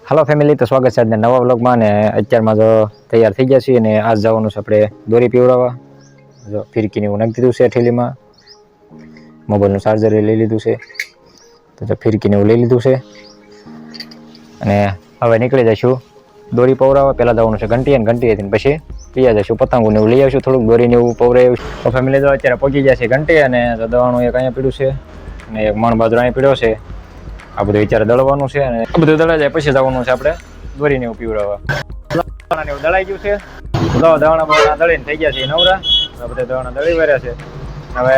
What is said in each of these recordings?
હાલો family, તો સ્વાગત છે આજના નવા વ્લોગમાં. ને અત્યારમાં તો તૈયાર થઈ ગયા છીએ ને આજ જવાનું છે આપણે દોરી પીવડાવવા. જો ફિરકીને એવું નાખી દીધું છે થેલીમાં, મોબાઈલનું ચાર્જર લઈ લીધું છે, તો ફિરકીને એવું લઈ લીધું છે અને હવે નીકળી જઈશું દોરી પવડાવવા. પહેલાં જવાનું છે ઘંટી, અને ઘંટી હતી પછી પીયા જઈશું પતંગોને એવું લઈ આવીશું, થોડુંક દોરીને એવું પવડાવી આવીશું. તો ફેમિલી તો અત્યારે પહોંચી ગયા છે ઘંટી, અને દવાનું એક અહીંયા પીડ્યું છે અને એક મણ બાજુ અહીંયા પીડ્યો છે. આ બધું વિચારે દળવાનું છે અને આ બધું દળાઈ જાય પછી જવાનું છે આપણે દોરીને એવું પીવડાવવા. એવું દળાઈ ગયું છે, દવાણા દળીને થઈ ગયા છે નવરા. આ બધા દવાણા દળી વર્યા છે. હવે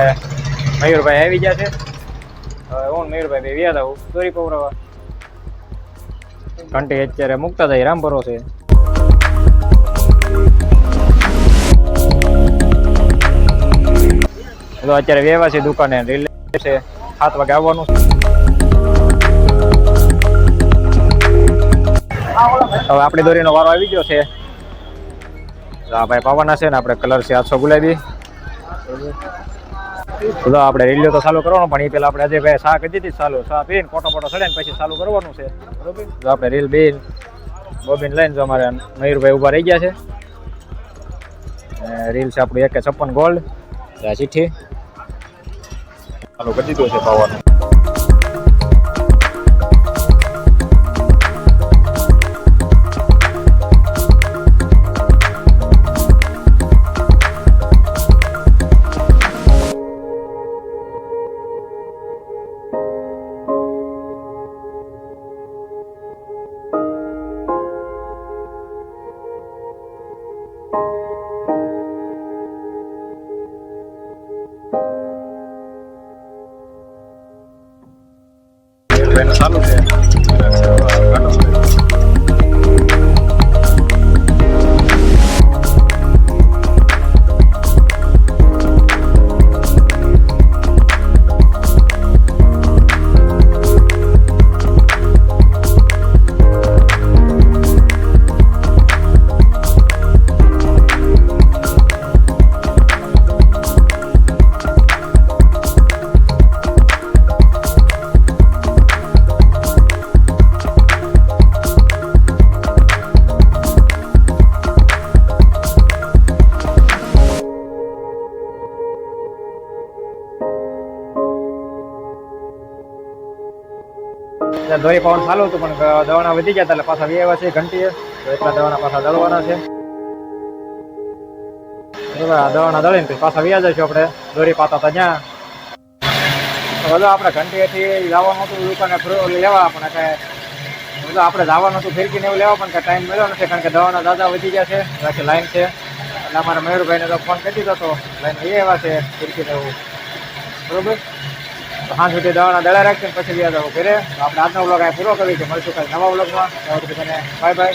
મયુરભાઈ આવી ગયા છે. હવે હું મયુરભાઈ બે વ્યા હતા દોરી પવડાવવા. ઘંટી અત્યારે મૂકતા જાય રામ ભરોસે. તો અત્યારે વ્યવહાર છે દુકાને, રિલે છે 7 વાગે આવવાનું. હવે આપણી દોરીનો વારો આવી ગયો છે. આ ભાઈ પાવાના છે ને આપણે કલર છે 800 ગુલાબી. તો આપણે રેલિયો તો ચાલુ કરવાનો, પણ એ પેલા આપણે આજે ભાઈ શા કરી દીધી ચાલુ. શા પીને પોટો ચડે ને પછી ચાલુ કરવાનું છે, બરોબર. તો આપણે રીલ બેન બોબીન લઈને જો અમારે મયુરભાઈ ઊભા રહી ગયા છે. રીલ છે આપણું 156 ગોલ્ડ. આ ચિઠ્ઠી ચાલુ કરી દીધું છે પાવાનું. ચાલુ છે દોરી પવન ચાલુ હતું, પણ દવાણા વધી ગયા એટલે પાછા વ્યવા છે ઘંટીએ. તો એટલા દવાણા પાછા દળવાના છે. દવાણા દળીને પછી પાછા વ્યા જઈશું આપણે દોરી પાતા હતા ત્યાં. બધું આપણે ઘંટીએથી જવાનું હતું દુકાને લેવા, પણ બધું આપણે જવાનું હતું ફિરકીને એવું લેવા, પણ ટાઈમ મળ્યો નથી, કારણ કે દવાના દાદા વધી ગયા છે, બાકી લાઈન છે. એટલે અમારા મયુરભાઈને તો ફોન કરી દીધો હતો, લાઈન લઈ આવ્યા છે ફિરકીને એવું, બરોબર. હા, સુધી દવાના દળા રાખીને પછી વ્યા જવું ઘરે. આપણે આજનો વ્લોગ અહીં પૂરો કરીએ છીએ. મળશું કાલે નવા વ્લોગમાં. Bye bye.